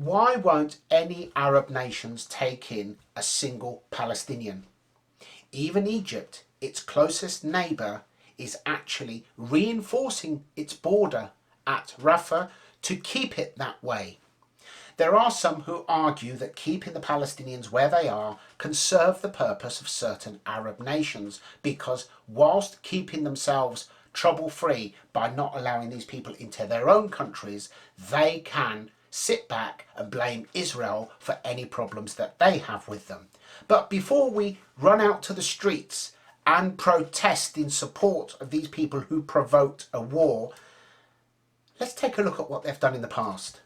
Why won't any Arab nations take in a single Palestinian? Even Egypt, its closest neighbour, is actually reinforcing its border at Rafah to keep it that way. There are some who argue that keeping the Palestinians where they are can serve the purpose of certain Arab nations, because whilst keeping themselves trouble-free by not allowing these people into their own countries, they can sit back and blame Israel for any problems that they have with them. But before we run out to the streets and protest in support of these people who provoked a war, let's take a look at what they've done in the past.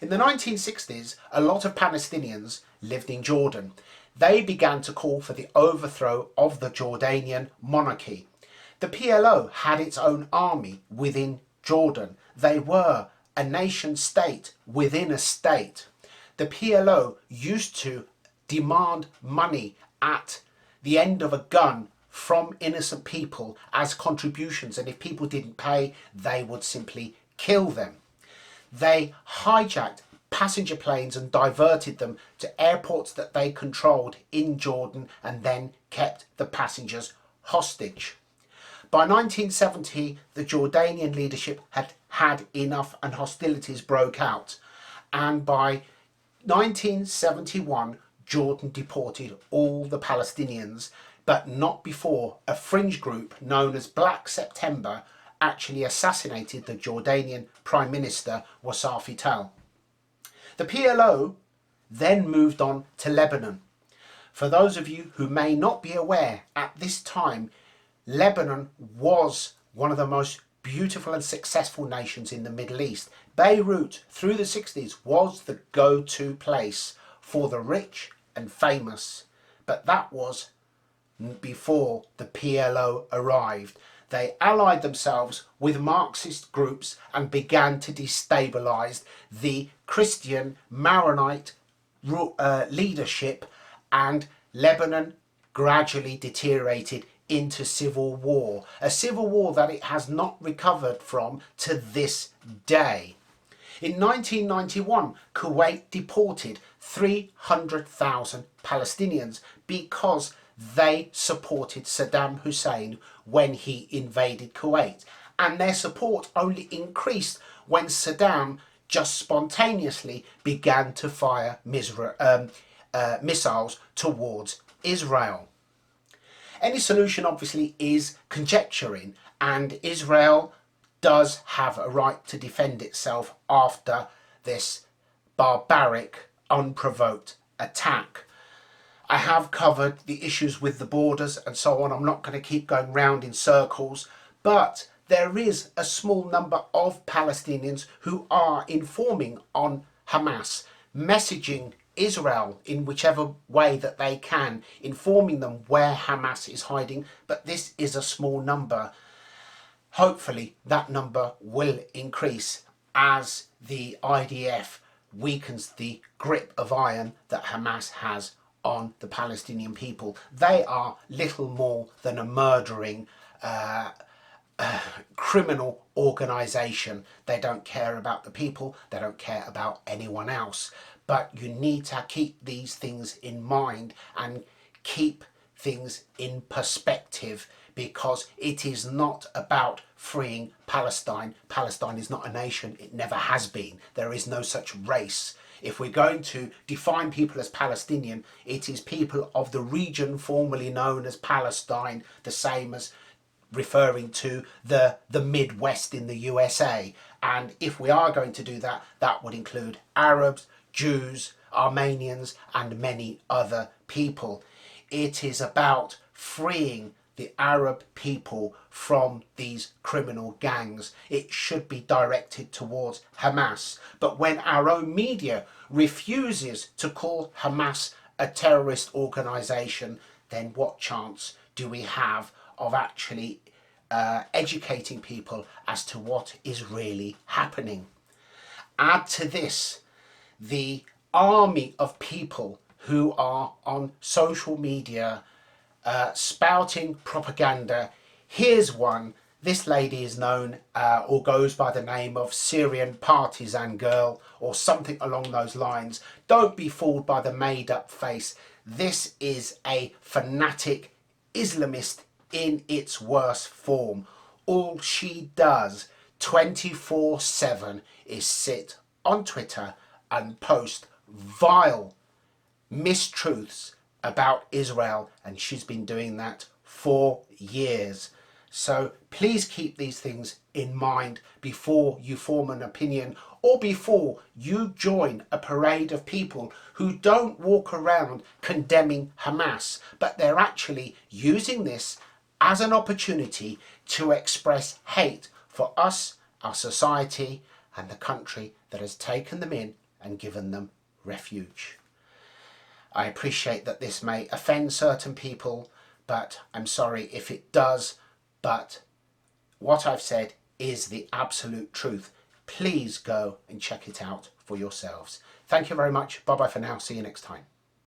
In the 1960s, a lot of Palestinians lived in Jordan. They began to call for the overthrow of the Jordanian monarchy. The PLO had its own army within Jordan. They were a nation state within a state. The PLO used to demand money at the end of a gun from innocent people as contributions, and if people didn't pay, they would simply kill them. They hijacked passenger planes and diverted them to airports that they controlled in Jordan, and then kept the passengers hostage. By 1970, the Jordanian leadership had had enough and hostilities broke out. And by 1971, Jordan deported all the Palestinians, but not before a fringe group known as Black September actually assassinated the Jordanian Prime Minister Wasaf Ital. The PLO then moved on to Lebanon. For those of you who may not be aware, at this time, Lebanon was one of the most beautiful and successful nations in the Middle East. Beirut, through the 60s, was the go-to place for the rich and famous. But that was before the PLO arrived. They allied themselves with Marxist groups and began to destabilize the Christian Maronite leadership, and Lebanon gradually deteriorated into civil war, a civil war that it has not recovered from to this day. In 1991, Kuwait deported 300,000 Palestinians because they supported Saddam Hussein when he invaded Kuwait, and their support only increased when Saddam just spontaneously began to fire missiles towards Israel. Any solution obviously is conjecturing, and Israel does have a right to defend itself after this barbaric, unprovoked attack. I have covered the issues with the borders and so on. I'm not going to keep going round in circles, but there is a small number of Palestinians who are informing on Hamas, messaging Israel in whichever way that they can, informing them where Hamas is hiding, but this is a small number. Hopefully that number will increase as the IDF weakens the grip of iron that Hamas has on the Palestinian people. They are little more than a murdering criminal organisation. They don't care about the people, they don't care about anyone else. But you need to keep these things in mind and keep things in perspective, because it is not about freeing Palestine. Palestine is not a nation, it never has been. There is no such race. If we're going to define people as Palestinian, it is people of the region formerly known as Palestine, the same as referring to the Midwest in the USA. And if we are going to do that, that would include Arabs, Jews, Armenians, and many other people. It is about freeing the Arab people from these criminal gangs. It should be directed towards Hamas. But when our own media refuses to call Hamas a terrorist organisation, then what chance do we have of actually educating people as to what is really happening? Add to this the army of people who are on social media spouting propaganda. Here's one This lady is known or goes by the name of Syrian partisan girl or something along those lines. Don't be fooled by the made up face. This is a fanatic Islamist in its worst form. All she does 24/7 is sit on Twitter and post vile mistruths about Israel, and she's been doing that for years. So please keep these things in mind before you form an opinion or before you join a parade of people who don't walk around condemning Hamas, but they're actually using this as an opportunity to express hate for us, our society, and the country that has taken them in and given them refuge. I appreciate that this may offend certain people, but I'm sorry if it does. But what I've said is the absolute truth. Please go and check it out for yourselves. Thank you very much. Bye bye for now. See you next time.